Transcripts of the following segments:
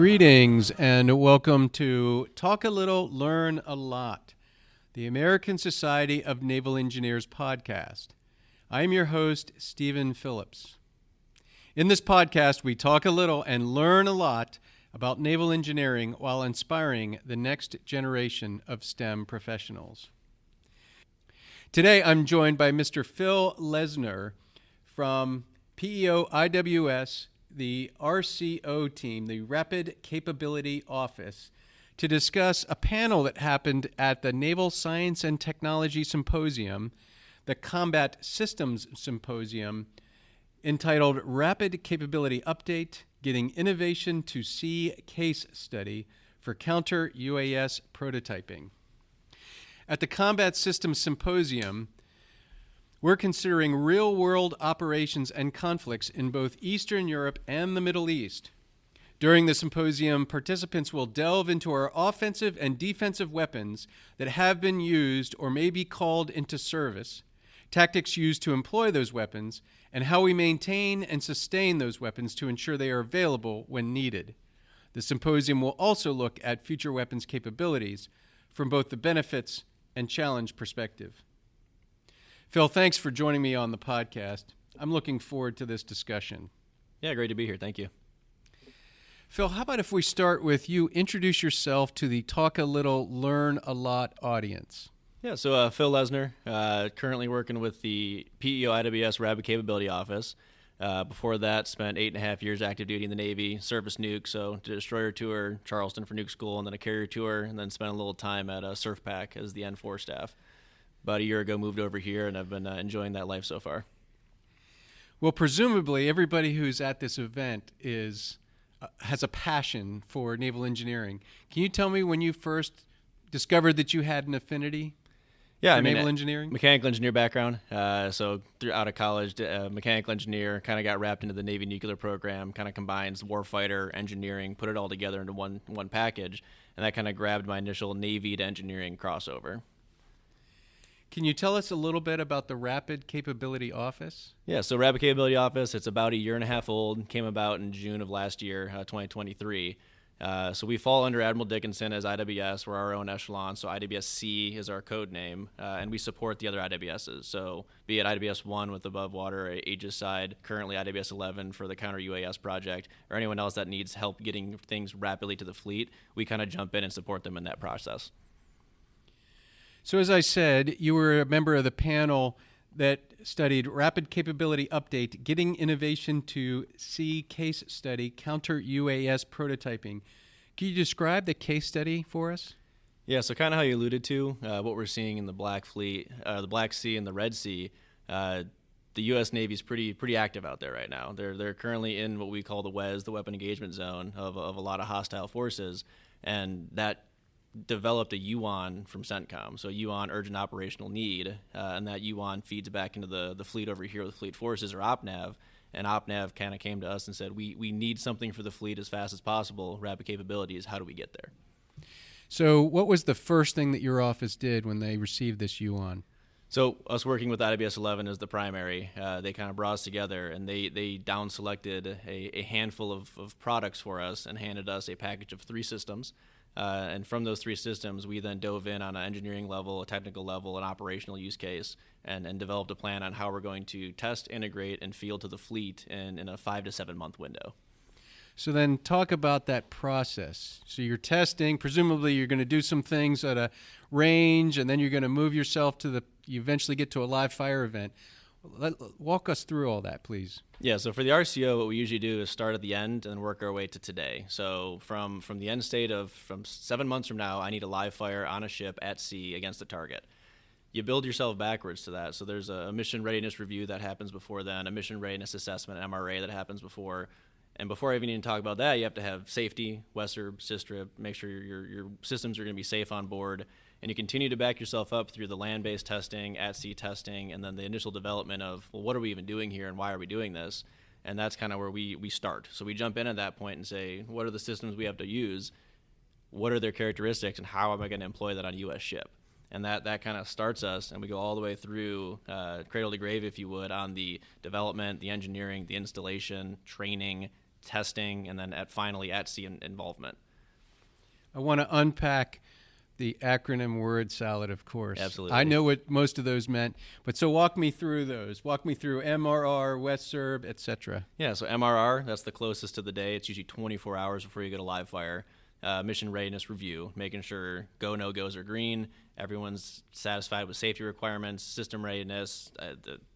Greetings and welcome to Talk a Little, Learn a Lot, the American Society of Naval Engineers podcast. I am your host, Stephen Phillips. In this podcast, we talk a little and learn a lot about naval engineering while inspiring the next generation of STEM professionals. Today, I'm joined by Mr. Phil Laczner from PEO IWS, the RCO team, the Rapid Capability Office, to discuss a panel that happened at the Naval Science and Technology Symposium, the Combat Systems Symposium, entitled Rapid Capability Update, Getting Innovation to Sea Case Study for Counter-UAS Prototyping. At the Combat Systems Symposium, we're considering real-world operations and conflicts in both Eastern Europe and the Middle East. During the symposium, participants will delve into our offensive and defensive weapons that have been used or may be called into service, tactics used to employ those weapons, and how we maintain and sustain those weapons to ensure they are available when needed. The symposium will also look at future weapons capabilities from both the benefits and challenge perspective. Phil, thanks for joining me on the podcast. I'm looking forward to this discussion. Yeah, great to be here. Thank you. Phil, how about if we start with you introduce yourself to the Talk a Little, Learn a Lot audience? Yeah, so Phil Laczner, currently working with the PEO IWS Rapid Capability Office. Before that, spent 8.5 years active duty in the Navy, service nuke, so did a destroyer tour, Charleston for nuke school, and then a carrier tour, and then spent a little time at SurfPac as the N4 staff. About a year ago, moved over here, and I've been enjoying that life so far. Well, presumably everybody who's at this event has a passion for naval engineering. Can you tell me when you first discovered that you had an affinity for naval engineering? Mechanical engineer background. So out of college, mechanical engineer, kind of got wrapped into the Navy nuclear program, kind of combines warfighter, engineering, put it all together into one package, and that kind of grabbed my initial Navy to engineering crossover. Can you tell us a little bit about the Rapid Capability Office? Yeah, so Rapid Capability Office, it's about a year and a half old, came about in June of last year, 2023. So we fall under Admiral Dickinson as IWS. We're our own echelon, so IWS-C is our code name, and we support the other IWSs. So be it IWS-1 with above water, Aegis side, currently IWS-11 for the counter-UAS project, or anyone else that needs help getting things rapidly to the fleet, we kind of jump in and support them in that process. So as I said, you were a member of the panel that studied Rapid Capability Update, Getting Innovation to Sea Case Study, Counter-UAS Prototyping. Can you describe the case study for us? Yeah, so kind of how you alluded to, what we're seeing in the Black Sea and the Red Sea, the U.S. Navy is pretty active out there right now. They're currently in what we call the WEZ, the Weapon Engagement Zone, of a lot of hostile forces, and that developed a UON from CENTCOM, so UON urgent operational need, and that UON feeds back into the fleet over here with fleet forces or OPNAV, and OPNAV kind of came to us and said, we need something for the fleet as fast as possible, rapid capabilities, how do we get there? So what was the first thing that your office did when they received this UON? So us working with IWS-11 as the primary, they kind of brought us together, and they down-selected a handful of products for us and handed us a package of 3 systems. And from those 3 systems, we then dove in on an engineering level, a technical level, an operational use case, and developed a plan on how we're going to test, integrate, and field to the fleet in a 5 to 7 month window. So then talk about that process. So you're testing, presumably you're going to do some things at a range, and then you're going to move yourself you eventually get to a live fire event. Walk us through all that, please. Yeah, so for the RCO, what we usually do is start at the end and work our way to today. So from the end state from 7 months from now, I need a live fire on a ship at sea against a target. You build yourself backwards to that. So there's a mission readiness review that happens before then, a mission readiness assessment, MRA, that happens before. And before I even need to talk about that, you have to have safety, WESRB, SISTRIP, make sure your systems are going to be safe on board. And you continue to back yourself up through the land-based testing, at-sea testing, and then the initial development of, well, what are we even doing here and why are we doing this? And that's kind of where we start. So we jump in at that point and say, what are the systems we have to use? What are their characteristics, and how am I going to employ that on a U.S. ship? And that kind of starts us, and we go all the way through cradle to grave, if you would, on the development, the engineering, the installation, training, testing, and then finally at sea involvement. I want to unpack the acronym word salad, of course. Absolutely. I know what most of those meant, but so walk me through those. Walk me through MRR, WESRB, etc. Yeah, so MRR, that's the closest to the day. It's usually 24 hours before you go to live fire. Mission readiness review, making sure go, no-goes are green, everyone's satisfied with safety requirements, system readiness,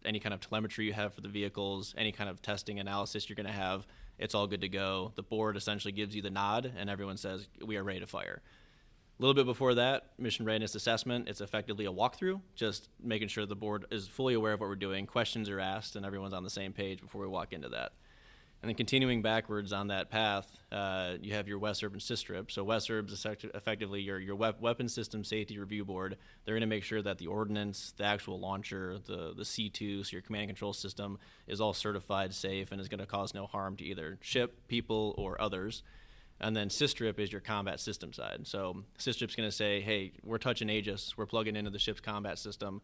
any kind of telemetry you have for the vehicles, any kind of testing analysis you're going to have, it's all good to go. The board essentially gives you the nod, and everyone says, we are ready to fire. A little bit before that, mission readiness assessment, it's effectively a walkthrough, just making sure the board is fully aware of what we're doing, questions are asked, and everyone's on the same page before we walk into that. And then continuing backwards on that path, you have your WESRB and SysTrip. So WESRB is effectively your weapon system safety review board. They're going to make sure that the ordnance, the actual launcher, the C2, so your command and control system, is all certified safe and is going to cause no harm to either ship, people, or others. And then SysTrip is your combat system side. So SysTrip's going to say, hey, we're touching Aegis, we're plugging into the ship's combat system.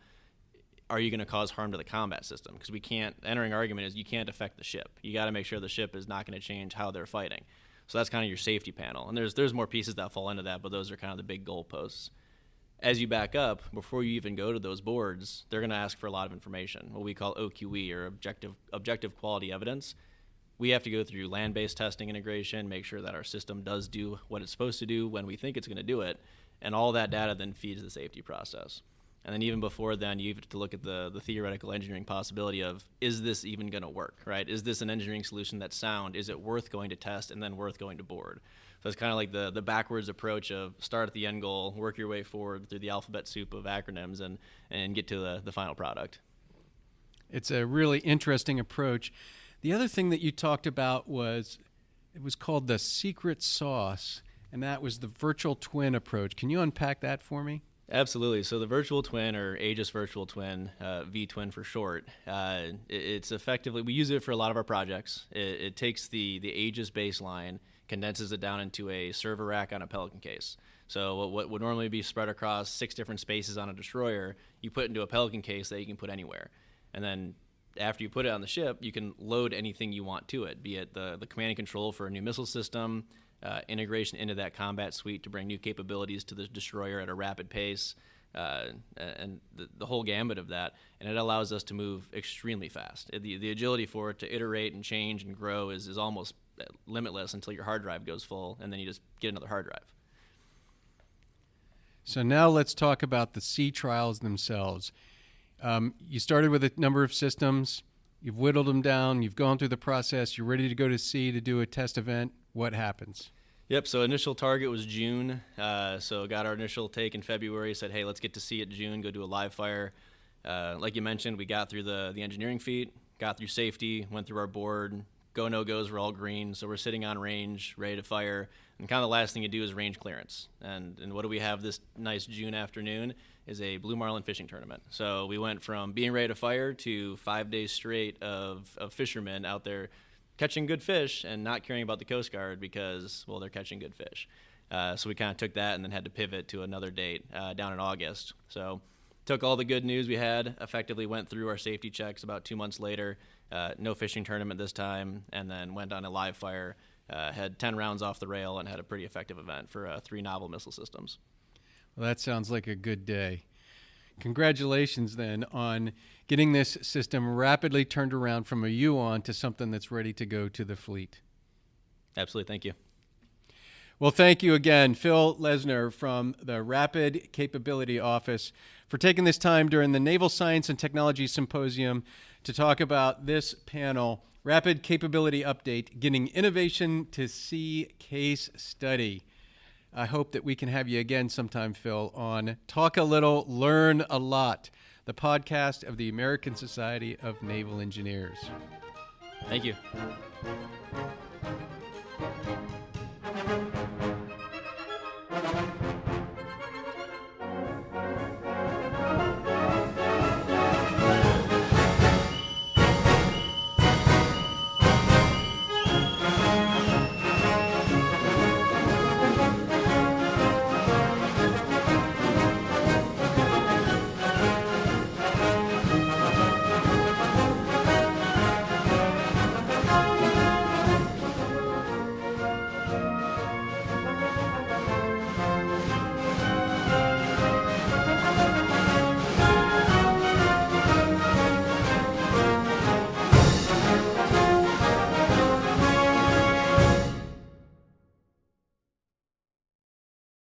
Are you going to cause harm to the combat system? Because we can't, entering argument is you can't affect the ship. You got to make sure the ship is not going to change how they're fighting. So that's kind of your safety panel. And there's more pieces that fall into that, but those are kind of the big goalposts. As you back up, before you even go to those boards, they're going to ask for a lot of information, what we call OQE, or objective quality evidence. We have to go through land-based testing integration, make sure that our system does do what it's supposed to do when we think it's going to do it, and all that data then feeds the safety process. And then even before then, you have to look at the theoretical engineering possibility of, is this even going to work, right? Is this an engineering solution that's sound? Is it worth going to test and then worth going to board? So it's kind of like the backwards approach of start at the end goal, work your way forward through the alphabet soup of acronyms, and get to the final product. It's a really interesting approach. The other thing that you talked about was, it was called the secret sauce, and that was the virtual twin approach. Can you unpack that for me? Absolutely. So the virtual twin, or Aegis virtual twin, V-twin for short, it's effectively, we use it for a lot of our projects. It takes the Aegis baseline, condenses it down into a server rack on a Pelican case. So what would normally be spread across 6 different spaces on a destroyer, you put into a Pelican case that you can put anywhere. And then after you put it on the ship, you can load anything you want to it, be it the command and control for a new missile system, integration into that combat suite to bring new capabilities to the destroyer at a rapid pace, and the whole gambit of that. And it allows us to move extremely fast. The agility for it to iterate and change and grow is almost limitless until your hard drive goes full, and then you just get another hard drive. So now let's talk about the sea trials themselves. You started with a number of systems. You've whittled them down. You've gone through the process. You're ready to go to sea to do a test event. What happens? Yep, so initial target was June. So got our initial take in February, said, hey, let's get to sea at June, go do a live fire. Like you mentioned, we got through the engineering feat, got through safety, went through our board. Go, no-goes were all green, so we're sitting on range, ready to fire. And kind of the last thing you do is range clearance. And what do we have this nice June afternoon is a blue marlin fishing tournament. So we went from being ready to fire to 5 days straight of fishermen out there catching good fish and not caring about the Coast Guard because, well, they're catching good fish. So we kind of took that and then had to pivot to another date down in August. So took all the good news we had, effectively went through our safety checks about 2 months later, no fishing tournament this time, and then went on a live fire, had 10 rounds off the rail, and had a pretty effective event for 3 novel missile systems. Well, that sounds like a good day. Congratulations, then, on getting this system rapidly turned around from a UON to something that's ready to go to the fleet. Absolutely. Thank you. Well, thank you again, Phil Laczner from the Rapid Capability Office, for taking this time during the Naval Science and Technology Symposium to talk about this panel, Rapid Capability Update, Getting Innovation to Sea Case Study. I hope that we can have you again sometime, Phil, on Talk a Little, Learn a Lot, the podcast of the American Society of Naval Engineers. Thank you.